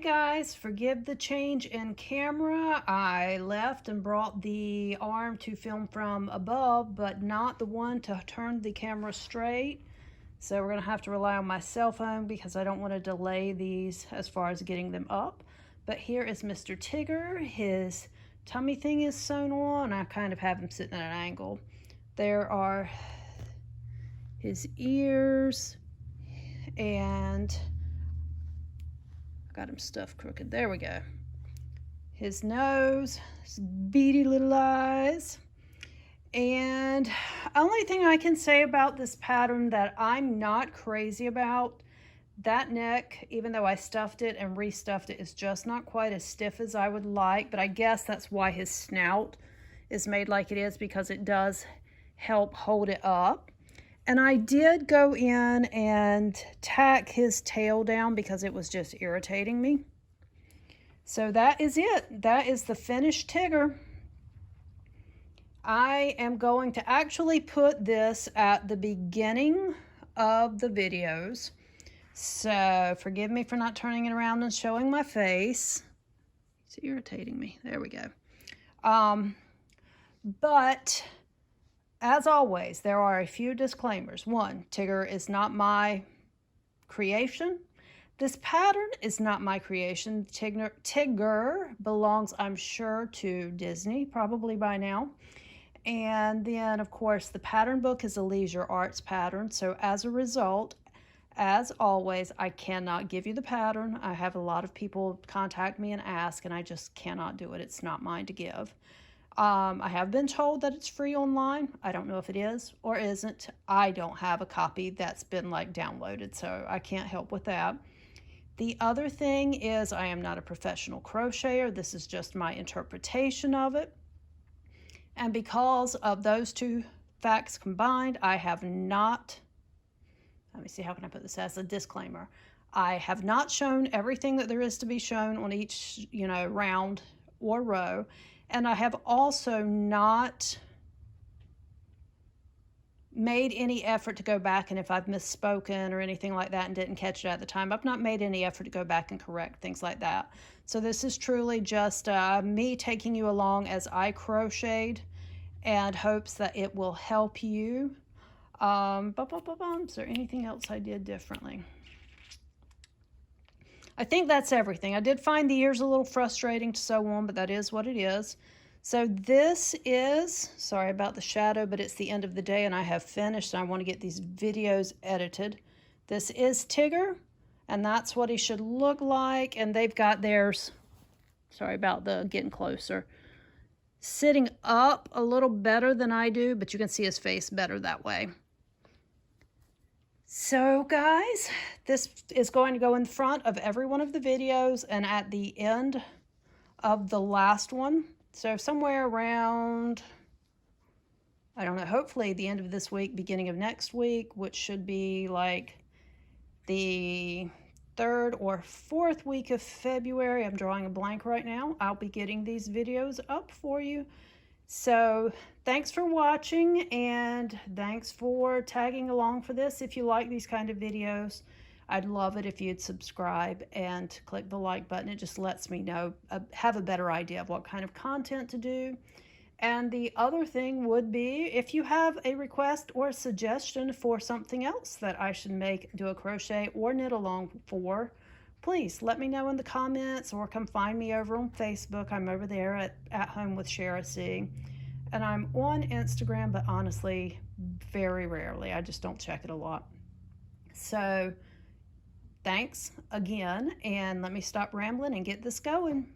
guys, forgive the change in camera. I left and brought the arm to film from above, but not the one to turn the camera straight. So we're gonna have to rely on my cell phone because I don't want to delay these as far as getting them up. But here is Mr. Tigger. His tummy thing is sewn on. I kind of have him sitting at an angle. There are his ears, and I got him stuffed crooked. There we go. His nose, his beady little eyes. And only thing I can say about this pattern that I'm not crazy about, that neck, even though I stuffed it and restuffed it, is just not quite as stiff as I would like. But I guess that's why his snout is made like it is, because it does help hold it up. And I did go in and tack his tail down because it was just irritating me. So that is it. That is the finished Tigger. I am going to actually put this at the beginning of the videos. So forgive me for not turning it around and showing my face. It's irritating me. There we go. But as always, there are a few disclaimers. One, Tigger is not my creation. This pattern is not my creation. Tigger belongs, I'm sure, to Disney, probably by now. And then, of course, the pattern book is a leisure arts pattern. So as a result, as always, I cannot give you the pattern. I have a lot of people contact me and ask, and I just cannot do it. It's not mine to give. I have been told that it's free online. I don't know if it is or isn't. I don't have a copy that's been like downloaded, so I can't help with that. The other thing is I am not a professional crocheter. This is just my interpretation of it. And because of those two facts combined, I have not, let me see, how can I put this as a disclaimer? I have not shown everything that there is to be shown on each, round or row. And I have also not made any effort to go back, and if I've misspoken or anything like that and didn't catch it at the time, I've not made any effort to go back and correct things like that. So this is truly just me taking you along as I crocheted, and hopes that it will help you. Is there anything else I did differently? I think that's everything. I did find the ears a little frustrating to sew on, but that is what it is. So this is, sorry about the shadow, but it's the end of the day and I have finished, and I want to get these videos edited. This is Tigger, and that's what he should look like. And they've got theirs, sorry about the getting closer, sitting up a little better than I do, but you can see his face better that way. So guys, this is going to go in front of every one of the videos and at the end of the last one. So somewhere around, I don't know, hopefully the end of this week, beginning of next week, which should be like the 3rd or 4th week of February. I'm drawing a blank right now. I'll be getting these videos up for you. So thanks for watching, and thanks for tagging along for this. If you like these kind of videos, I'd love it if you'd subscribe and click the like button. It just lets me know, have a better idea of what kind of content to do. And the other thing would be, if you have a request or a suggestion for something else that I should do a crochet or knit along for, please let me know in the comments, or come find me over on Facebook. I'm over there at Home with Shara C. And I'm on Instagram, but honestly, very rarely. I just don't check it a lot. So thanks again, and let me stop rambling and get this going.